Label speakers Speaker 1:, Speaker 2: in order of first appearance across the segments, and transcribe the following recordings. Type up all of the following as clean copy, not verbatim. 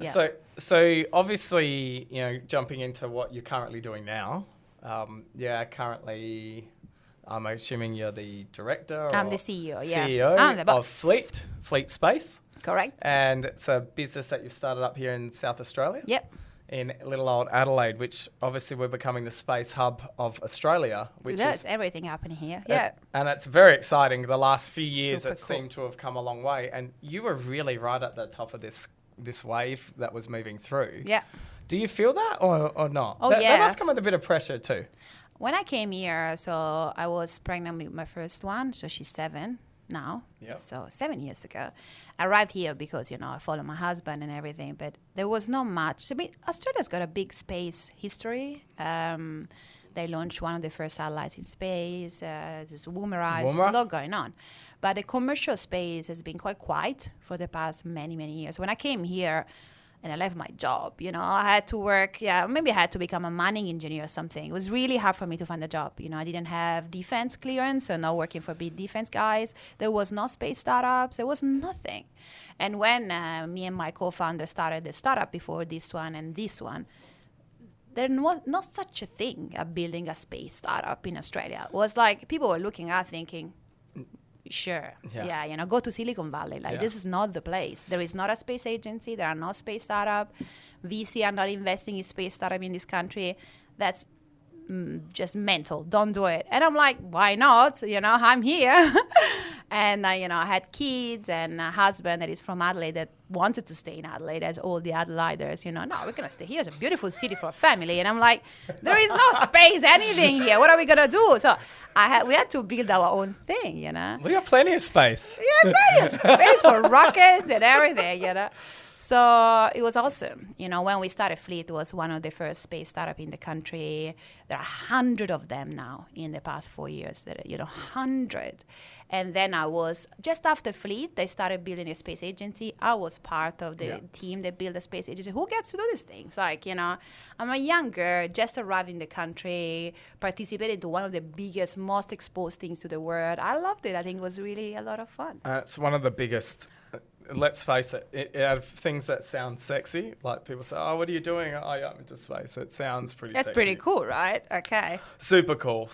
Speaker 1: Yeah.
Speaker 2: So obviously, jumping into what you're currently doing now, currently, I'm assuming you're the director.
Speaker 1: I'm the CEO, yeah.
Speaker 2: CEO
Speaker 1: I'm the
Speaker 2: of
Speaker 1: boss.
Speaker 2: Fleet Space.
Speaker 1: Correct.
Speaker 2: And it's a business that you've started up here in South Australia.
Speaker 1: Yep.
Speaker 2: In little old Adelaide, which obviously we're becoming the space hub of Australia.
Speaker 1: There's everything happening here. Yeah.
Speaker 2: And it's very exciting. The last few years,
Speaker 1: Super
Speaker 2: it
Speaker 1: cool.
Speaker 2: seemed to have come a long way. And you were really right at the top of this wave that was moving through.
Speaker 1: Yeah.
Speaker 2: Do you feel that or not?
Speaker 1: Oh,
Speaker 2: That
Speaker 1: yeah.
Speaker 2: must come with a bit of pressure too.
Speaker 1: When I came here, so I was pregnant with my first one, so she's 7 now.
Speaker 2: Yep.
Speaker 1: So 7 years ago. I arrived here because, I follow my husband and everything, but there was not much. I mean, Australia's got a big space history. They launched one of the first satellites in space. There's Woomera, a lot going on. But the commercial space has been quite quiet for the past many, many years. When I came here, and I left my job, I had to work, maybe I had to become a mining engineer or something. It was really hard for me to find a job. I didn't have defense clearance, so not working for big defense guys. There was no space startups. There was nothing. And when me and my co-founder started the startup before this one and this one, there was not such a thing of building a space startup in Australia. It was like people were looking at thinking, sure. Yeah. Go to Silicon Valley. This is not the place. There is not a space agency. There are no space startup. VC are not investing in space startup in this country. That's just mental. Don't do it. And I'm like, why not? I'm here. And, I had kids and a husband that is from Adelaide that wanted to stay in Adelaide, as all the Adelaiders, no, we're going to stay here. It's a beautiful city for a family. And I'm like, there is no space, anything here. What are we going to do? So we had to build our own thing,
Speaker 2: We got plenty of space.
Speaker 1: Yeah, plenty of space for rockets and everything, So it was awesome. When we started Fleet, it was one of the first space startup in the country. There are 100 of them now in the past 4 years. 100. And then I was, just after Fleet, they started building a space agency. I was part of the team that built a space agency. Who gets to do these things? I'm a young girl, just arrived in the country, participated in one of the biggest, most exposed things to the world. I loved it. I think it was really a lot of fun.
Speaker 2: It's one of the biggest... Let's face it, out of things that sound sexy, like people say, what are you doing? Oh, yeah, I'm into space. It sounds pretty sexy.
Speaker 1: That's pretty cool, right? Okay.
Speaker 2: Super cool.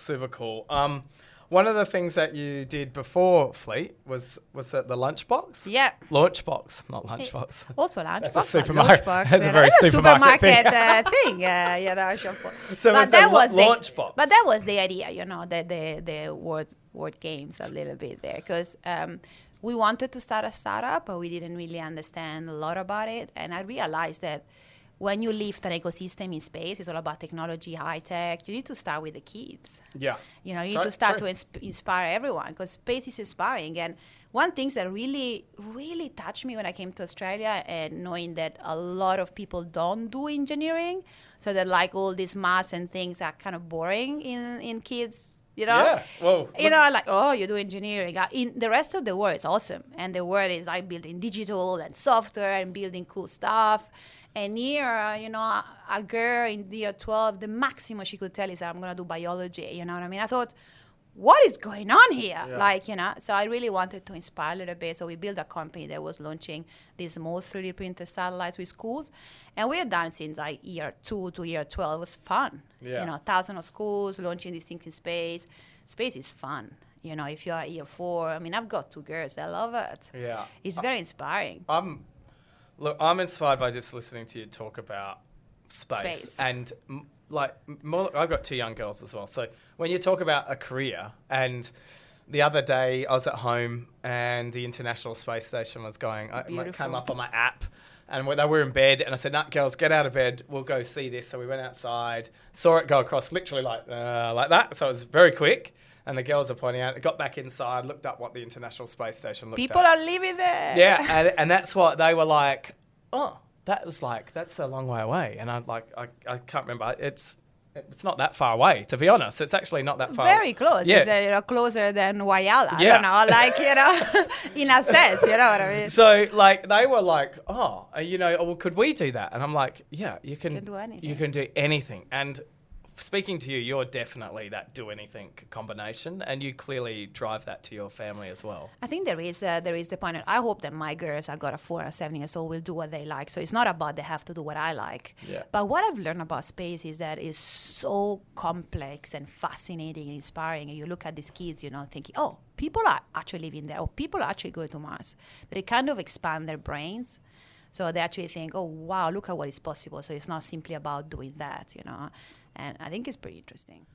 Speaker 2: One of the things that you did before Fleet was that the lunchbox?
Speaker 1: Yeah.
Speaker 2: Launchbox, not lunchbox.
Speaker 1: Also lunchbox.
Speaker 2: That's a supermarket. That's a very
Speaker 1: supermarket
Speaker 2: thing. So
Speaker 1: but
Speaker 2: that was launchbox.
Speaker 1: But that was the idea, the word games a little bit there, because we wanted to start a startup, but we didn't really understand a lot about it. And I realized that when you lift an ecosystem in space, it's all about technology, high tech. You need to start with the kids.
Speaker 2: Yeah.
Speaker 1: You need to start to inspire everyone, because space is inspiring. And one thing that really, really touched me when I came to Australia, and knowing that a lot of people don't do engineering, so that all these maths and things are kind of boring in kids.
Speaker 2: Yeah. Whoa.
Speaker 1: You do engineering. In the rest of the world, it's awesome. And the world is building digital and software and building cool stuff. And here, a girl in year 12, the maximum she could tell is that I'm going to do biology. You know what I mean? I thought, what is going on here?
Speaker 2: Yeah.
Speaker 1: So I really wanted to inspire a little bit. So we built a company that was launching these small 3D printed satellites with schools. And we had done since year 2 to year 12. It was fun.
Speaker 2: Yeah.
Speaker 1: Thousands of schools launching these things in space. Space is fun. If you're at year 4, I've got 2 girls. I love it.
Speaker 2: Yeah.
Speaker 1: It's very inspiring.
Speaker 2: I'm inspired by just listening to you talk about space. And I've got 2 young girls as well. So when you talk about a career, and the other day I was at home and the International Space Station was going, it came up on my app, and they were in bed, and I said, girls, get out of bed. We'll go see this. So we went outside, saw it go across literally like that. So it was very quick. And the girls are pointing out, got back inside, looked up what the International Space Station looked
Speaker 1: People are living there.
Speaker 2: Yeah, and that's what they were like, that's a long way away. And I can't remember. It's not that far away, to be honest. It's actually not that far
Speaker 1: Very close.
Speaker 2: Yeah.
Speaker 1: It's closer than Whyalla.
Speaker 2: Yeah.
Speaker 1: In a sense, you know what I mean?
Speaker 2: So, they were like, could we do that? And I'm like, yeah, you can
Speaker 1: do anything.
Speaker 2: You can do anything. And speaking to you, you're definitely that do anything combination, and you clearly drive that to your family as well.
Speaker 1: I think there is the point. I hope that my girls, I got a 4 and 7 years old, will do what they like. So it's not about they have to do what I like.
Speaker 2: Yeah.
Speaker 1: But what I've learned about space is that it's so complex and fascinating and inspiring. And you look at these kids, thinking, oh, people are actually living there, or people are actually going to Mars. They kind of expand their brains. So they actually think, oh, wow, look at what is possible. So it's not simply about doing that, And I think it's pretty interesting.